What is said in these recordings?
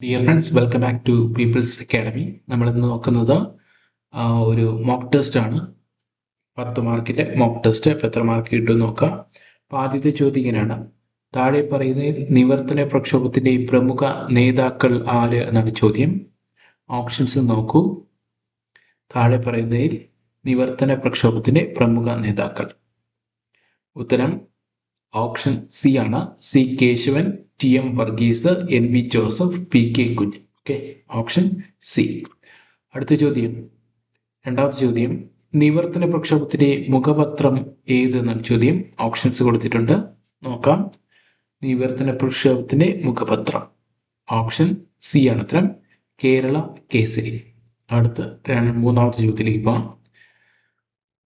Dear friends, welcome back to People's Academy. നമ്മളിന്ന് നോക്കുന്നത് ഒരു മോക്ക് ടെസ്റ്റ് ആണ്. 10 മാർക്കിൻ്റെ മോക്ക് ടെസ്റ്റ്. അപ്പോൾ എത്ര മാർക്ക് കിട്ടും നോക്കാം. അപ്പോൾ ആദ്യത്തെ ചോദ്യം ഇങ്ങനെയാണ്: താഴെ പറയുന്നതിൽ നിവർത്തന പ്രക്ഷോഭത്തിൻ്റെ പ്രമുഖ നേതാക്കൾ ആര് എന്നാണ് ചോദ്യം. ഓപ്ഷൻസ് നോക്കൂ. താഴെ പറയുന്നതിൽ നിവർത്തന പ്രക്ഷോഭത്തിൻ്റെ പ്രമുഖ നേതാക്കൾ. ഉത്തരം ഓപ്ഷൻ സി ആണ്. C Kesavan, T M Varghese, N V Joseph, P K Kunju. Okay, option C. അടുത്ത ചോദ്യം, രണ്ടാമത്തെ ചോദ്യം: നിവർത്തന പ്രക്ഷോഭത്തിൻ്റെ മുഖപത്രം ഏത് എന്നാണ് ചോദ്യം. ഓപ്ഷൻസ് കൊടുത്തിട്ടുണ്ട്, നോക്കാം. നിവർത്തന പ്രക്ഷോഭത്തിൻ്റെ മുഖപത്രം ഓപ്ഷൻ സി ആണ് ഉത്തരം. കേരള കേസരി. അടുത്ത മൂന്നാമത്തെ ചോദ്യത്തിലേക്ക് പോകാം.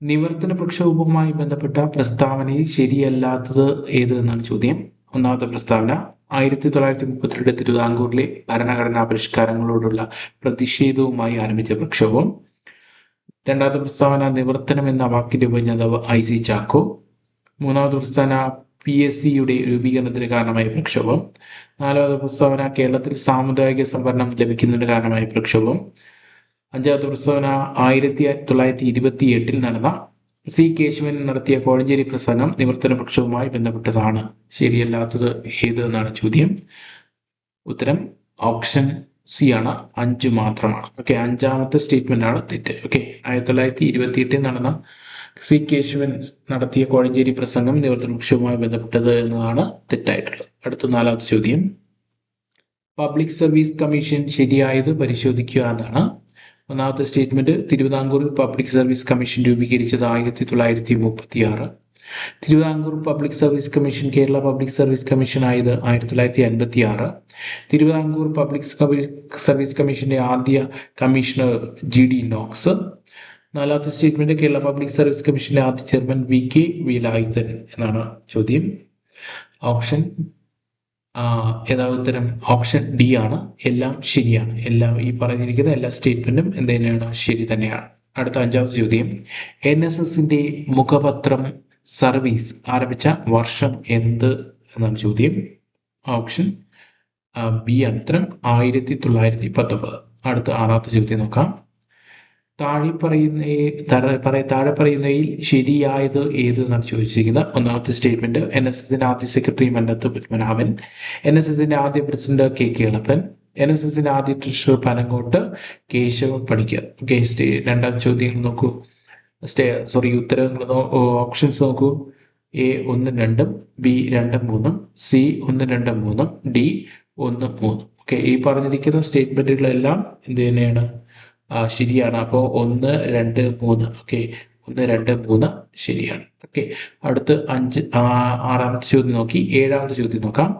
നിവർത്തന പ്രക്ഷോഭവുമായി ബന്ധപ്പെട്ട പ്രസ്താവനയിൽ ശരിയല്ലാത്തത് ഏത് എന്നാണ് ചോദ്യം. ഒന്നാമത്തെ പ്രസ്താവന: 1932 തിരുവിതാംകൂറിലെ ഭരണഘടനാ പരിഷ്കാരങ്ങളോടുള്ള പ്രതിഷേധവുമായി ആരംഭിച്ച പ്രക്ഷോഭം. രണ്ടാമത്തെ പ്രസ്താവന: നിവർത്തനം എന്ന വാക്കിന്റെ ഉപജ്ഞാതാവ് IC ചാക്കോ. മൂന്നാമത്തെ പ്രസ്താവന: PSCയുടെ രൂപീകരണത്തിന് കാരണമായ പ്രക്ഷോഭം. നാലാമത്തെ പ്രസ്താവന: കേരളത്തിൽ സാമുദായിക സംവരണം ലഭിക്കുന്നതിന് കാരണമായ പ്രക്ഷോഭം. അഞ്ചാമത്തെ പ്രസ്താവന: 1928 നടന്ന സി കേശവൻ നടത്തിയ കോഴഞ്ചേരി പ്രസംഗം നിവർത്തന പ്രക്ഷോഭവുമായി ബന്ധപ്പെട്ടതാണ്. ശരിയല്ലാത്തത് ഏത് എന്നാണ് ചോദ്യം. ഉത്തരം ഓപ്ഷൻ സി ആണ്. 5 മാത്രമാണ്. ഓക്കെ, അഞ്ചാമത്തെ സ്റ്റേറ്റ്മെന്റ് ആണ് തെറ്റ്. ഓക്കെ, 1928 നടന്ന സി കേശവൻ നടത്തിയ കോഴഞ്ചേരി പ്രസംഗം നിവർത്തന പ്രക്ഷോഭവുമായി ബന്ധപ്പെട്ടത് എന്നതാണ് തെറ്റായിട്ടുള്ളത്. അടുത്ത നാലാമത്തെ ചോദ്യം: പബ്ലിക് സർവീസ് കമ്മീഷൻ ശരിയായത് പരിശോധിക്കുക എന്നാണ്. ഒന്നാമത്തെ സ്റ്റേറ്റ്മെന്റ്: തിരുവിതാംകൂറിൽ പബ്ലിക് സർവീസ് കമ്മീഷൻ രൂപീകരിച്ചത് 1936. Thiruvithamkoor public service commission Kerala public service commission ആയത് 1956. തിരുവിതാംകൂർ പബ്ലിക് സർവീസ് കമ്മീഷന്റെ ആദ്യ കമ്മീഷണർ GD നോക്സ്. നാലാമത്തെ സ്റ്റേറ്റ്മെന്റ്: കേരള പബ്ലിക് സർവീസ് കമ്മീഷന്റെ ആദ്യ ചെയർമാൻ VK വേലായുധൻ എന്നാണ് ചോദ്യം. ഓപ്ഷൻ ഏതാ ഉത്തരം? ഓപ്ഷൻ ഡി ആണ്. എല്ലാം ശരിയാണ്. എല്ലാം ഈ പറഞ്ഞിരിക്കുന്ന എല്ലാ സ്റ്റേറ്റ്മെന്റും എന്ത് തന്നെയാണ്? ശരി തന്നെയാണ്. അടുത്ത അഞ്ചാമത്തെ ചോദ്യം: NSSന്റെ മുഖപത്രം സർവീസ് ആരംഭിച്ച വർഷം എന്ത് എന്നാണ് ചോദ്യം. ഓപ്ഷൻ ബി ആണ് ഉത്തരം. 1919. അടുത്ത ആറാമത്തെ ചോദ്യം നോക്കാം. താഴെ പറയുന്നതിൽ ശരിയായത് ഏത് എന്നാണ് ചോദിച്ചിരിക്കുന്നത്. ഒന്നാമത്തെ സ്റ്റേറ്റ്മെന്റ്: NSSന്റെ ആദ്യ സെക്രട്ടറി മന്നത്ത് പത്മനാഭൻ. NSSന്റെ ആദ്യ പ്രസിഡന്റ് KK എളപ്പൻ. NSSന്റെ ആദ്യ ട്രഷറർ പനങ്കോട്ട് കേശവ പണിക്കർ. ഓക്കെ, രണ്ടാമത്തെ ചോദ്യം നോക്കൂ. ഉത്തരങ്ങൾ ഓപ്ഷൻസ് നോക്കൂ. A 1, 2, B 2, 3, C 1, 2, 3, D 1, 3. Okay, ഈ പറഞ്ഞിരിക്കുന്ന സ്റ്റേറ്റ്മെന്റുകളെല്ലാം എന്ത് തന്നെയാണ്? ശരിയാണ്. അപ്പോൾ 1, 2, 3. ഓക്കെ, 1, 2, 3 ശരിയാണ്. ഓക്കെ, അടുത്ത് ആറാമത്തെ ചോദ്യം നോക്കി. ഏഴാമത്തെ ചോദ്യം നോക്കാം.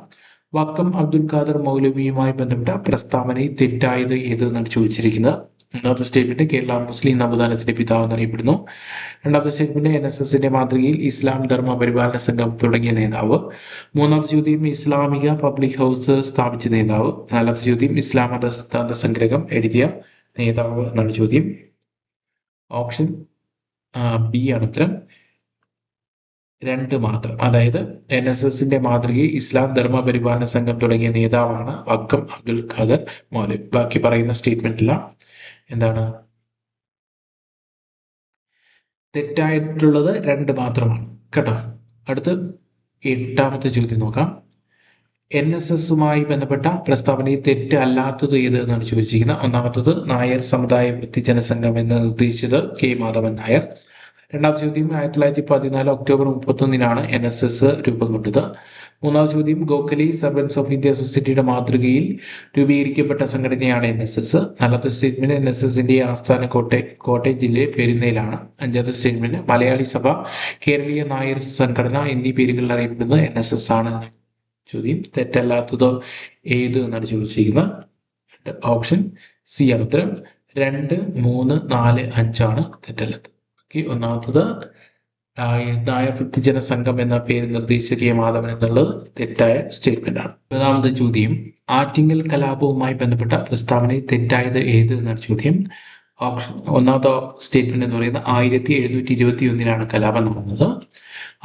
വക്കം അബ്ദുൽ ഖാദർ മൗലവിയുമായി ബന്ധപ്പെട്ട പ്രസ്താവനയിൽ തെറ്റായത് ഏത് എന്നാണ് ചോദിച്ചിരിക്കുന്നത്. ഒന്നാമത്തെ സ്റ്റേറ്റ്മെന്റ്: കേരള മുസ്ലിം നവോത്ഥാനത്തിന്റെ പിതാവ് എന്നറിയപ്പെടുന്നു. രണ്ടാമത്തെ സ്റ്റേറ്റ്മെന്റ്: NSSന്റെ മാതൃകയിൽ ഇസ്ലാം ധർമ്മ പരിപാലന സംഘം തുടങ്ങിയ നേതാവ്. മൂന്നാമത്തെ ചോദ്യം: ഇസ്ലാമിക പബ്ലിക് ഹൗസ് സ്ഥാപിച്ച നേതാവ്. നാലാമത്തെ ചോദ്യം: ഇസ്ലാം മത സിദ്ധാന്ത സംഗ്രഹം എഴുതിയ നേതാവ് എന്നാണ് ചോദ്യം. ഓപ്ഷൻ ബി ആണ് ഉത്തരം. 2 മാത്രം. അതായത് NSSന്റെ മാതൃകയിൽ ഇസ്ലാം ധർമ്മ പരിപാലന സംഘം തുടങ്ങിയ നേതാവാണ് വക്കം അബ്ദുൽ ഖാദർ മൗലവി. ബാക്കി പറയുന്ന സ്റ്റേറ്റ്മെന്റില്ല എന്താണ്? തെറ്റായിട്ടുള്ളത് 2 മാത്രമാണ് കേട്ടോ. അടുത്ത് എട്ടാമത്തെ ചോദ്യം നോക്കാം. NSSുമായി ബന്ധപ്പെട്ട പ്രസ്താവനയിൽ തെറ്റ് അല്ലാത്തത് ഏത് എന്നാണ് ചോദിച്ചിരിക്കുന്നത്. ഒന്നാമത്തത്: നായർ സമുദായ വൃത്തിജന സംഘം എന്ന് നിർദ്ദേശിച്ചത് K മാധവൻ നായർ. രണ്ടാമത്തെ ചോദ്യം: 1914 ഒക്ടോബർ 31 NSS രൂപം കൊണ്ടത്. മൂന്നാമത്തെ ചോദ്യം: ഗോഖലെ സർവൻസ് ഓഫ് ഇന്ത്യ സൊസൈറ്റിയുടെ മാതൃകയിൽ രൂപീകരിക്കപ്പെട്ട സംഘടനയാണ് NSS. നാലാമത്തെ സ്റ്റേറ്റ്മെന്റ്: NSSന്റെ ആസ്ഥാന കോട്ടയം ജില്ലയിലെ പെരുന്നയിലാണ്. അഞ്ചാമത്തെ സ്റ്റേറ്റ്മെന്റ്: മലയാളി സഭ, കേരളീയ നായർ സംഘടന എന്നീ പേരുകളിൽ അറിയപ്പെടുന്നത് NSS ആണ്. ചോദ്യം: തെറ്റല്ലാത്തതോ ഏത് എന്നാണ് ചോദിച്ചിരിക്കുന്നത്. ഓപ്ഷൻ സി ആണ് ഉത്തരം. 2, 3, 4, 5 ആണ് തെറ്റല്ലാത്തത്. ഓക്കെ, ഒന്നാമത്തത് നായർ വൃത്തിജന സംഘം എന്ന പേര് നിർദ്ദേശിച്ച K മാധവൻ എന്നുള്ളത് തെറ്റായ സ്റ്റേറ്റ്മെന്റ് ആണ്. ഒന്നാമത്തെ ചോദ്യം: ആറ്റിങ്ങൽ കലാപവുമായി ബന്ധപ്പെട്ട പ്രസ്താവനയിൽ തെറ്റായത് ഏത് എന്നാണ് ചോദ്യം. ഓപ്ഷൻ ഒന്നാമത്തെ സ്റ്റേറ്റ്മെന്റ് എന്ന് പറയുന്നത് 1721 കലാപം നടന്നത്.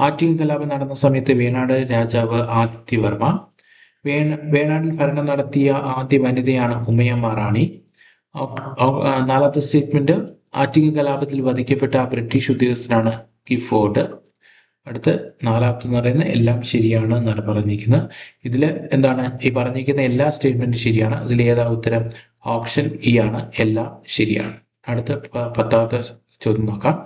ആറ്റിങ്ങൽ കലാപം നടന്ന സമയത്ത് വേണാട് രാജാവ് ആദിത്യവർമ്മ. വേണാടിൽ ഭരണം നടത്തിയ ആദ്യ വനിതയാണ് ഉമയമ്മ റാണി. നാലാമത്തെ സ്റ്റേറ്റ്മെന്റ്, ആറ്റിങ്ങൽ കലാപത്തിൽ വധിക്കപ്പെട്ട ബ്രിട്ടീഷ് ഉദ്യോഗസ്ഥനാണ് ഗിഫോർഡ്. അടുത്ത് നാലാമത്തെന്ന് പറയുന്നത് എല്ലാം ശരിയാണ് എന്നാണ് പറഞ്ഞിരിക്കുന്നത്. ഇതിൽ എന്താണ് ഈ പറഞ്ഞിരിക്കുന്ന എല്ലാ സ്റ്റേറ്റ്മെന്റും ശരിയാണ്. അതിൽ ഏതാ ഉത്തരം? ഓപ്ഷൻ ഇ ആണ്, എല്ലാം ശരിയാണ്. അടുത്ത 10ാമത്തെ ചോദ്യം നോക്കാം.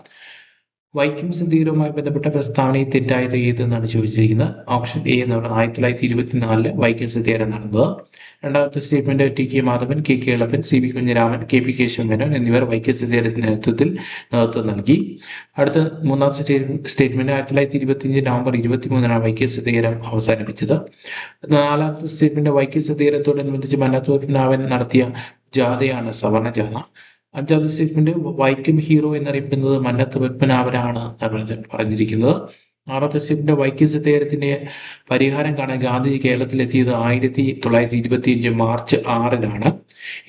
വൈക്കം സത്യാഗ്രഹവുമായി ബന്ധപ്പെട്ട പ്രസ്താവനയിൽ തെറ്റായത് ഏതെന്നാണ് ചോദിച്ചിരിക്കുന്നത്. ഓപ്ഷൻ എ എന്ന് പറയുന്നത് 1924 വൈക്കം സത്യാഗ്രഹം നടന്നത്. രണ്ടാമത്തെ statement, T K Madhavan, K K Elappan, C V Kunhiraman, K P Kesava Menon എന്നിവർ വൈക്കം സത്യാഗ്രഹത്തിന്റെ നേതൃത്വം നൽകി. അടുത്ത മൂന്നാമത്തെ സ്റ്റേറ്റ്മെന്റ്, 1925 നവംബർ 23 വൈക്കം സത്യാഗ്രഹം അവസാനിപ്പിച്ചത്. നാലാമത്തെ സ്റ്റേറ്റ്മെന്റ്, വൈക്കം സത്യാഗ്രഹത്തോടനുബന്ധിച്ച് മന്നത്ത് നടത്തിയ ജാഥയാണ് സവർണ ജാഥ. അഞ്ചാമത്തെ സ്റ്റേറ്റ്മെന്റ്, വൈക്കം ഹീറോ എന്നറിയപ്പെടുന്നത് മന്നത്ത് പത്മനാഭനാണ് പറഞ്ഞിരിക്കുന്നത്. ആറാമത്തെ സ്റ്റേറ്റ്മെന്റ്, വൈക്കം സത്യാഗ്രഹത്തിന്റെ പരിഹാരം കാണാൻ ഗാന്ധിജി കേരളത്തിലെത്തിയത് 1925 മാർച്ച് 6-നാണ്.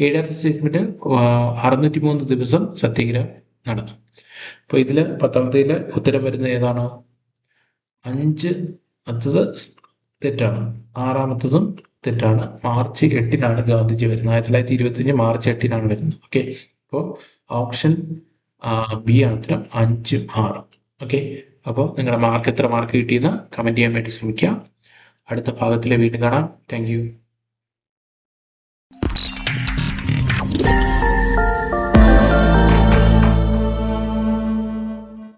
ഏഴാമത്തെ സ്റ്റേറ്റ്മെന്റ്, 603 ദിവസം സത്യാഗ്രഹം നടന്നു. അപ്പോൾ ഇതിൽ 10ാമത്തേല് ഉത്തരം വരുന്നത് ഏതാണോ? 5 തെറ്റാണ്, 6ാമത്തതും തെറ്റാണ്. മാർച്ച് 8-നാണ് ഗാന്ധിജി വരുന്നത്. 1925 മാർച്ച് 8-നാണ് വരുന്നത്. ഓക്കെ, അപ്പോൾ ഓപ്ഷൻ ബി ആണ് ഉത്തരം, 5, 6. ഓക്കെ, അപ്പോൾ നിങ്ങളുടെ എത്ര മാർക്ക് കിട്ടിയെന്ന് കമൻറ്റ് ചെയ്യാൻ വേണ്ടി ശ്രമിക്കുക. അടുത്ത ഭാഗത്തിൽ വീണ്ടും കാണാം. Thank you.